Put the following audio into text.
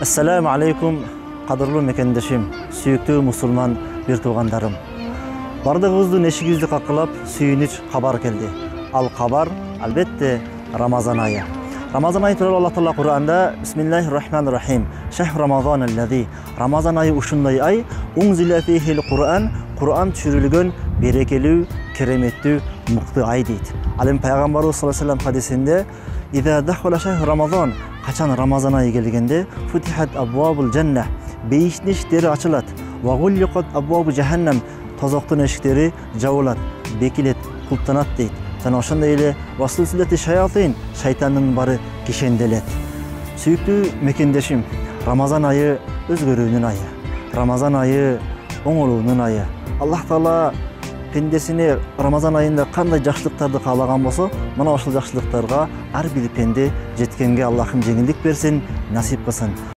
Assalamu alaikum, qadırlı mekendeshim, sүйүктүү musulman bir tuğandarım. Bardığınыздын эшигибизди какылап, сүйүнүч кабар келди. Ал кабар албетте Рамазан айы. Рамазан айы тууралуу Аллах Таала Кур'анда Бисмиллахир-рахманир-рахим. Шахр Рамазан аллази. Рамазан айы ушундай ай, унзила фихил Кур'ан, Кур'ан түшүрүлгөн берекелүү, кереметтүү, мыкты ай дейт. Ал эми пайгамбарыбыз саллаллаху алейхи хадисинде "Иза дахала шахр Рамазан", качан Рамазан айы келгенде, "Футихат абвабул жанна", бейиштин эшиктери ачылат. "Ва гулликат абвабу жаханнам", тозоктун эшиктери жабылат, бекилет, кулптанат дейт. Жана ошондой эле "Васылсилати шаятин", шайтандын бары кишенделет. Сүйүктүү мекендешим, Рамазан айы өзгөрүүнүн айы. Рамазан айы оңолуунун айы. Аллах Таала пендесине Рамазан айында кандай жакшылыктарды каалаган болсо, мына ошол жакшылыктарга ар бир пенде жеткенге Аллахым жеңилдик берсин, насип кылсын.